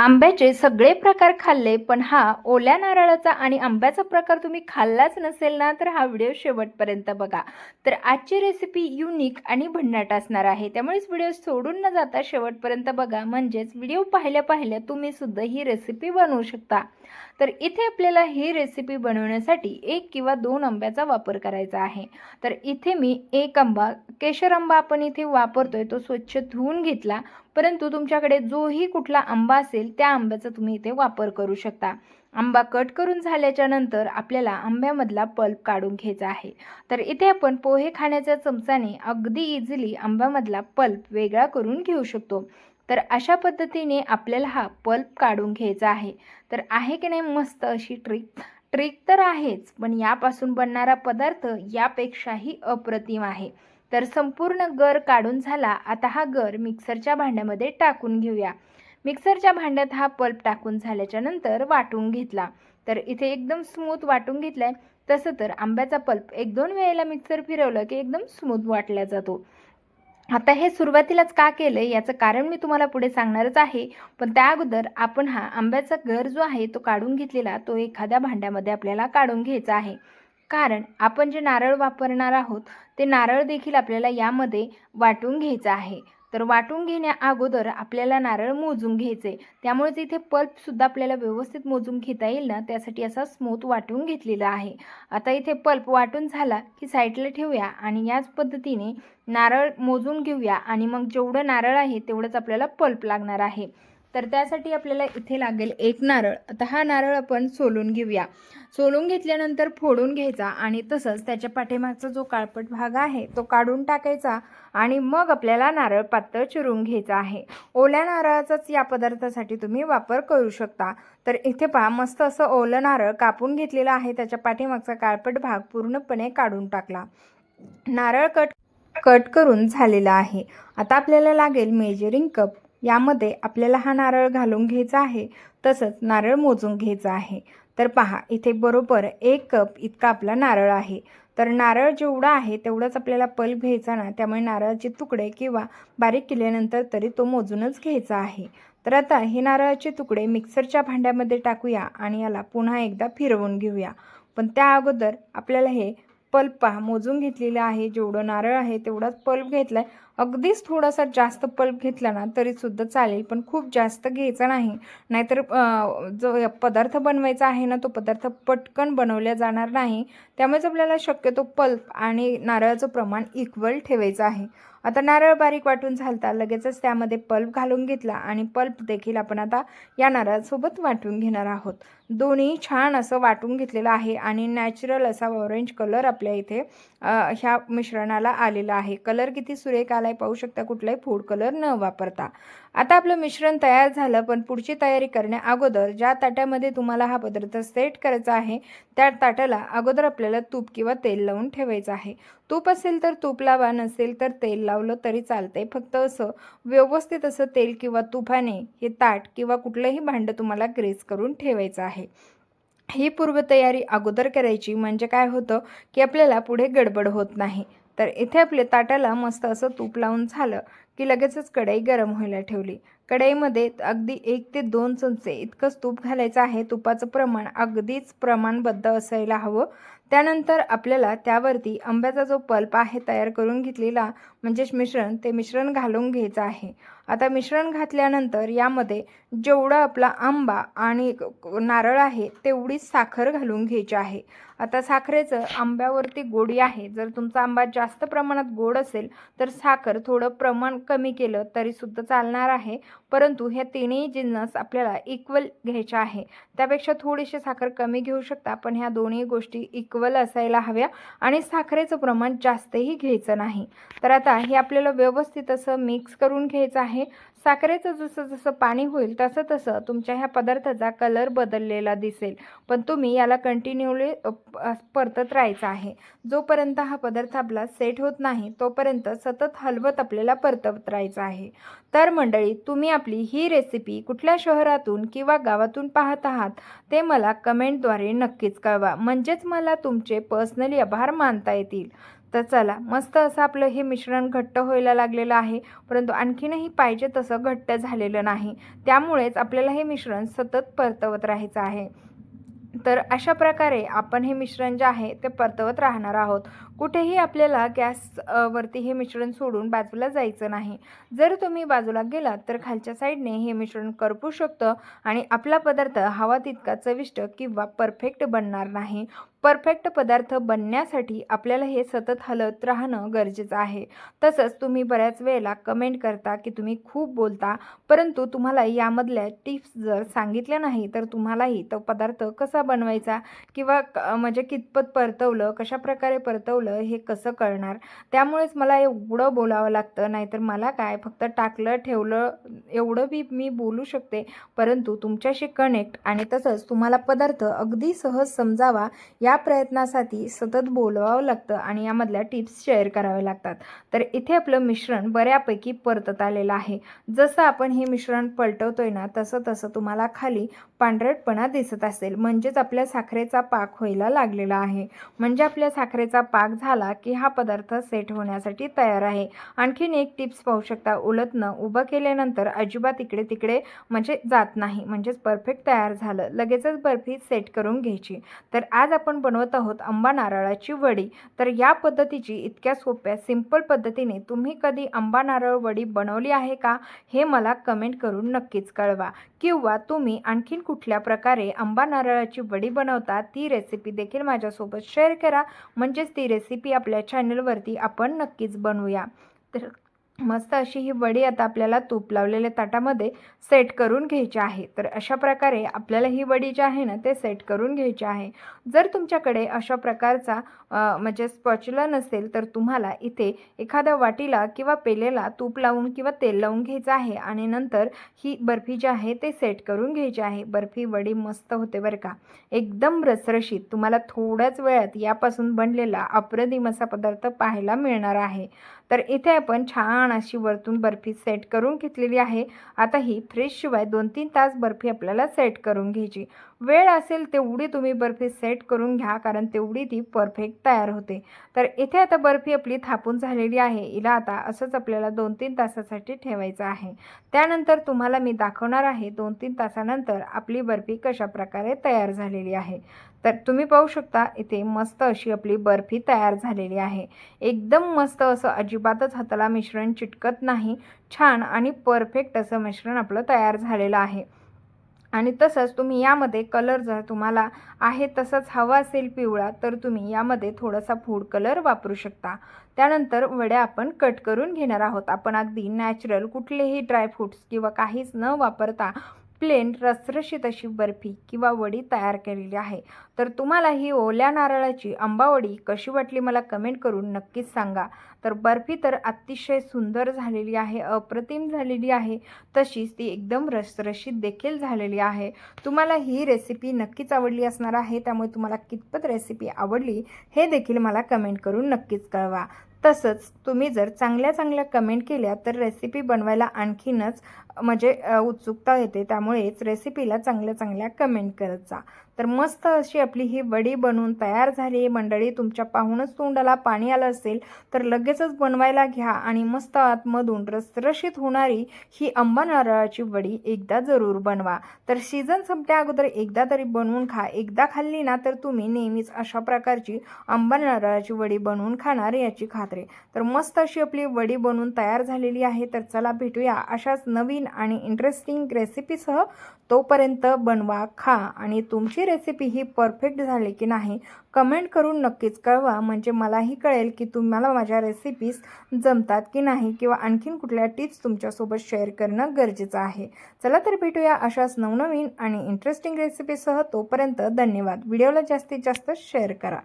आंब्याचे सगळे प्रकार खाल्ले, पण हा ओल्या नारळाचा आणि आंब्याचा प्रकार तुम्ही खाल्लाच नसेल ना, तर हा व्हिडिओ शेवटपर्यंत बघा. तर आजची रेसिपी युनिक आणि भन्नाट असणार आहे. त्यामुळेच व्हिडिओ सोडून न जाता शेवटपर्यंत बघा, म्हणजेच व्हिडिओ पाहिल्या पाहिल्या तुम्ही सुद्धा ही रेसिपी बनवू शकता. तर इथे आपल्याला ही रेसिपी बनवण्यासाठी 1 किंवा 2 आंब्याचा वापर करायचा आहे. तर इथे मी 1 आंबा, केशर आंबा आपण इथे वापरतोय, तो स्वच्छ धुवून घेतला. परंतु तुमच्याकडे जोही कुठला आंबा असेल त्या आंब्याचा तुम्ही इथे वापर करू शकता. आंबा कट करून झाल्याच्या नंतर आपल्याला आंब्यामधला पल्प काढून घ्यायचा आहे. तर इथे आपण पोहे खाण्याच्या चमचाने अगदी इझिली आंब्यामधला पल्प वेगळा करून घेऊ शकतो. तर अशा पद्धतीने आपल्याला हा पल्प काढून घ्यायचा आहे. तर आहे की नाही मस्त अशी ट्रिक. ट्रिक तर आहेच, पण यापासून बनणारा पदार्थ यापेक्षाही अप्रतिम आहे. तर संपूर्ण गर काढून झाला. आता हा गर मिक्सरच्या भांड्यामध्ये टाकून घेऊया. मिक्सरच्या भांड्यात हा पल्प टाकून झाल्याच्या नंतर वाटून घेतला. तर इथे एकदम स्मूथ वाटून घेतलाय. तसं तर आंब्याचा पल्प 1-2 वेळेला मिक्सर फिरवलं की एकदम स्मूथ वाटला जातो. आता हे सुरुवातीलाच का केलं याचं कारण मी तुम्हाला पुढे सांगणारच आहे. पण त्या अगोदर आपण हा आंब्याचा गर जो आहे तो काढून घेतलेला तो एखाद्या भांड्यामध्ये आपल्याला काढून घ्यायचा आहे. कारण आपण जे नारळ वापरणार आहोत ते नारळ देखील आपल्याला यामध्ये वाटून घ्यायचं आहे. तर वाटून घेण्या अगोदर आपल्याला नारळ मोजून घ्यायचे. त्यामुळेच इथे पल्पसुद्धा आपल्याला व्यवस्थित मोजून घेता येईल ना, त्यासाठी असा स्मूथ वाटून घेतलेला आहे. आता इथे पल्प वाटून झाला की साईडला ठेवूया आणि याच पद्धतीने नारळ मोजून घेऊया आणि मग जेवढं नारळ आहे तेवढंच आपल्याला पल्प लागणार आहे. तर त्यासाठी आपल्याला इथे लागेल 1 नारळ. आता हा नारळ आपण सोलून घेऊया. सोलून घेतल्यानंतर फोडून घ्यायचा आणि तसंच त्याच्या पाठीमागचा जो काळपट भाग आहे तो काढून टाकायचा आणि मग आपल्याला नारळ पातळ चिरून घ्यायचा आहे. ओल्या नारळाचाच या पदार्थासाठी तुम्ही वापर करू शकता. तर इथे पहा मस्त असं ओलं नारळ कापून घेतलेलं आहे. त्याच्या पाठीमागचा काळपट भाग पूर्णपणे काढून टाकला. नारळ कट करून झालेला आहे. आता आपल्याला लागेल मेजरिंग कप. यामध्ये आपल्याला हा नारळ घालून घ्यायचा आहे. तसंच नारळ मोजून घ्यायचा आहे. तर पहा इथे बरोबर 1 कप इतका आपला नारळ आहे. तर नारळ जेवढा आहे तेवढंच आपल्याला पल्प घ्यायचा ना, त्यामुळे नारळाचे तुकडे किंवा बारीक केल्यानंतर तरी तो मोजूनच घ्यायचा आहे. तर आता हे नारळाचे तुकडे मिक्सरच्या भांड्यामध्ये टाकूया आणि याला पुन्हा एकदा फिरवून घेऊया. पण त्या अगोदर आपल्याला हे पल्प पहा मोजून घेतलेलं आहे. जेवढं नारळ आहे तेवढाच पल्प घेतला आहे. अगदीच थोडासा जास्त पल्प घेतला ना तरीसुद्धा चालेल, पण खूप जास्त घ्यायचा नाही. नाहीतर जो पदार्थ बनवायचा आहे ना तो पदार्थ पटकन बनवला जाणार नाही. त्यामुळेच आपल्याला शक्यतो पल्प आणि नारळाचं प्रमाण इक्वल ठेवायचं आहे. आता नारळ बारीक वाटून झालता लगेचच त्यामध्ये पल्प घालून घेतला आणि पल्प देखील आपण आता या नारळासोबत वाटून घेणार आहोत. दोन्ही छान असं वाटून घेतलेलं आहे आणि नॅचरल असा ऑरेंज कलर आपल्या इथे ह्या मिश्रणाला आलेला आहे. कलर किती सुरेख आलाय पाहू शकता, कुठलाही फूड कलर न वापरता. आता आपलं मिश्रण तयार झालं, पण पुढची तयारी करण्या अगोदर ज्या ताटामध्ये तुम्हाला हा पदार्थ सेट करायचा आहे त्या ताटाला अगोदर आपल्याला तूप किंवा तेल लावून ठेवायचं आहे. तूप असेल तर तूप लावा, नसेल तर तेल लावलं तरी चालतंय. फक्त असं व्यवस्थित असं तेल किंवा तुपाने हे ताट किंवा कुठलंही भांडं तुम्हाला ग्रेस करून ठेवायचं आहे. ही पूर्वतयारी अगोदर करायची, म्हणजे काय होतं की आपल्याला पुढे गडबड होत नाही. तर इथे आपल्या ताटाला मस्त असं तूप लावून झालं की लगेचच कढई गरम व्हायला ठेवली. कढईमध्ये अगदी 1 ते 2 चमचे इतकंच तूप घालायचं आहे. तुपाचं प्रमाण अगदीच प्रमाणबद्ध असायला हवं. त्यानंतर आपल्याला त्यावरती आंब्याचा जो पल्प आहे तयार करून घेतलेला, म्हणजेच मिश्रण, ते मिश्रण घालून घ्यायचं आहे. आता मिश्रण घातल्यानंतर यामध्ये जेवढा आपला आंबा आणि नारळ आहे तेवढीच साखर घालून घ्यायची आहे. आता साखरेचं आंब्यावरती गोडी आहे. जर तुमचा आंबा जास्त प्रमाणात गोड असेल तर साखर थोडं प्रमाण कमी केलं तरीसुद्धा चालणार आहे. परंतु ह्या तिन्ही जिन्नस आपल्याला इक्वल घ्यायच्या आहे. त्यापेक्षा थोडीशी साखर कमी घेऊ शकता, पण ह्या दोन्ही गोष्टी इक्वल असायला हव्या आणि साखरेचं प्रमाण जास्तही घ्यायचं नाही. तर आता हे आपल्याला व्यवस्थित असं मिक्स करून घ्यायचं आहे. साखरेचं जसं जसं पाणी होईल तसं तसं तुमच्या ह्या पदार्थाचा कलर बदललेला दिसेल, पण तुम्ही याला कंटिन्यूली परतत राहायचं आहे. जोपर्यंत हा पदार्थ आपला सेट होत नाही तोपर्यंत सतत हलवत आपल्याला परतवत राहायचं आहे. तर मंडळी, तुम्ही आपली ही रेसिपी कुठल्या शहरातून किंवा गावातून पाहत आहात ते मला कमेंटद्वारे नक्कीच कळवा, म्हणजेच मला तुमचे पर्सनली आभार मानता येतील. तर चला, मस्त असं आपलं हे मिश्रण घट्ट व्हायला लागलेलं आहे, परंतु आणखीनही पाहिजे तसं घट्ट झालेलं नाही. त्यामुळेच आपल्याला हे मिश्रण सतत परतवत राहायचं आहे. तर अशा प्रकारे आपण हे मिश्रण जे आहे ते परतवत राहणार आहोत. कुठेही आपल्याला वरती हे मिश्रण सोडून बाजूला जायचं नाही. जर तुम्ही बाजूला गेलात तर खालच्या साईडने हे मिश्रण करपू शकतं आणि आपला पदार्थ हवा तितका चविष्ट किंवा परफेक्ट बनणार नाही. परफेक्ट पदार्थ बनण्यासाठी आपल्याला हे सतत हलत राहणं गरजेचं आहे. तसंच तुम्ही बऱ्याच वेळेला कमेंट करता की तुम्ही खूप बोलता, परंतु तुम्हाला यामधल्या टिप्स जर सांगितल्या नाही तर तुम्हालाही तो पदार्थ कसा बनवायचा किंवा म्हणजे कितपत परतवलं, कशाप्रकारे परतवलं हे कसं कळणार. त्यामुळेच मला एवढं बोलावं लागतं, नाहीतर मला काय फक्त टाकलं ठेवलं एवढं मी बोलू शकते, परंतु तुमच्याशी कनेक्ट आणि तसंच तुम्हाला पदार्थ अगदी सहज समजावा या प्रयत्नासाठी सतत बोलवावं लागतं आणि यामधल्या टिप्स शेअर कराव्या लागतात. तर इथे आपलं मिश्रण बऱ्यापैकी परतत आलेलं आहे. जसं आपण हे मिश्रण पलटवतोय ना तसं तसं तुम्हाला खाली पांढरटपणा दिसत असेल, म्हणजेच आपल्या साखरेचा पाक व्हायला लागलेला आहे. म्हणजे आपल्या साखरेचा पाक झाला की हा पदार्थ सेट होण्यासाठी तयार आहे. आणखीन एक टिप्स पाहू शकता, उलटणं उभं केल्यानंतर अजिबात इकडे तिकडे म्हणजे जात नाही, म्हणजेच परफेक्ट तयार झालं. लगेचच बर्फी सेट करून घ्यायची. तर आज आपण बनवत आहोत आंबा नारळाची वडी. तर या पद्धतीची इतक्या सोप्या सिंपल पद्धतीने तुम्ही कधी आंबा नारळ वडी बनवली आहे का हे मला कमेंट करून नक्कीच कळवा. किंवा तुम्ही आणखीन कुठल्या प्रकारे आंबा नारळाची वडी बनवता ती रेसिपी देखील माझ्यासोबत शेअर करा, म्हणजेच ती रेसिपी आपल्या चॅनलवरती आपण नक्कीच बनवूया. तर मस्त अशी ही वडी आता आपल्याला तूप लावलेल्या ताटामध्ये सेट करून घ्यायची आहे. तर अशा प्रकारे आपल्याला ही वडी जी आहे ना ते सेट करून घ्यायची आहे. जर तुमच्याकडे अशा प्रकारचा म्हणजे स्पॅच्युला नसेल तर तुम्हाला इथे एखाद्या वाटीला किंवा पेलेला तूप लावून किंवा तेल लावून घ्यायचं आहे आणि नंतर ही बर्फी जी आहे ते सेट करून घ्यायची आहे. बर्फी वडी मस्त होते बरं का, एकदम रसरशीत. तुम्हाला थोड्याच वेळात यापासून बनलेला अप्रतिम असा पदार्थ पाहायला मिळणार आहे. तर इथे आपण छान अशी वरतून बर्फी सेट करून घेतलेली आहे. आता ही फ्रीजशिवाय 2-3 तास बर्फी आपल्याला सेट करून घ्यायची. वेळ असेल तेवढी तुम्ही बर्फी सेट करून घ्या, कारण तेवढी ती परफेक्ट तयार होते. तर इथे आता बर्फी आपली थापून झालेली आहे. हिला आता असंच आपल्याला 2-3 तासासाठी ठेवायचं आहे. त्यानंतर तुम्हाला मी दाखवणार आहे 2-3 तासानंतर आपली बर्फी कशाप्रकारे तयार झालेली आहे. तर तुम्ही पाहू शकता इथे मस्त अशी आपली बर्फी तयार झालेली आहे. एकदम मस्त असं अजिबातच हाताला मिश्रण चिटकत नाही. छान आणि परफेक्ट असं मिश्रण आपलं तयार झालेलं आहे. आणि तसंच तुम्ही यामध्ये कलर जर तुम्हाला आहे तसंच हवा असेल पिवळा तर तुम्ही यामध्ये थोडासा फूड कलर वापरू शकता. त्यानंतर वड्या आपण कट करून घेणार आहोत. आपण अगदी नॅचरल कुठलेही ड्रायफ्रूट्स किंवा काहीच न वापरता प्लेन रसरशीत अशी बर्फी किंवा वडी तयार केलेली आहे. तर तुम्हाला ही ओल्या नारळाची आंबावडी कशी वाटली मला कमेंट करून नक्कीच सांगा. तर बर्फी तर अतिशय सुंदर झालेली आहे, अप्रतिम झालेली आहे. तशीच ती एकदम रसरशीत देखील झालेली आहे. तुम्हाला ही रेसिपी नक्कीच आवडली असणार आहे, त्यामुळे तुम्हाला कितपत रेसिपी आवडली हे देखील मला कमेंट करून नक्कीच कळवा. तसंच तुम्ही जर चांगल्या चांगल्या कमेंट केल्या तर रेसिपी बनवायला आणखीनच म्हणजे उत्सुकता येते. त्यामुळेच रेसिपीला चांगल्या चांगल्या कमेंट करत जा. तर मस्त अशी आपली ही वडी बनवून तयार झाली. मंडळी, तुमच्या पाहूनच तोंडाला पाणी आलं असेल तर लगेचच बनवायला घ्या आणि मस्त आतमधून रसरशीत होणारी ही आंबा नारळाची वडी एकदा जरूर बनवा. तर सीझन संपल्या अगोदर एकदा तरी बनवून खा. एकदा खाल्ली ना तर तुम्ही नेहमीच अशा प्रकारची आंबा नारळाची वडी बनवून खाणार याची खात्री. तर मस्त अशी आपली वडी बनवून तयार झालेली आहे. तर चला भेटूया अशाच नवीन आणि इंटरेस्टिंग रेसिपीसह. तोपर्यंत बनवा, खा आणि तुमची रेसिपी ही परफेक्ट झाली की नाही कमेंट करून नक्कीच कळवा, म्हणजे मलाही कळेल की तुम्हाला माझ्या रेसिपीज जमतात की नाही किंवा आणखीन कुठल्या टिप्स तुमच्यासोबत शेअर करणं गरजेचं आहे. चला तर भेटूया अशाच नवनवीन आणि इंटरेस्टिंग रेसिपीसह. तोपर्यंत धन्यवाद. व्हिडिओला जास्तीत जास्त शेअर करा.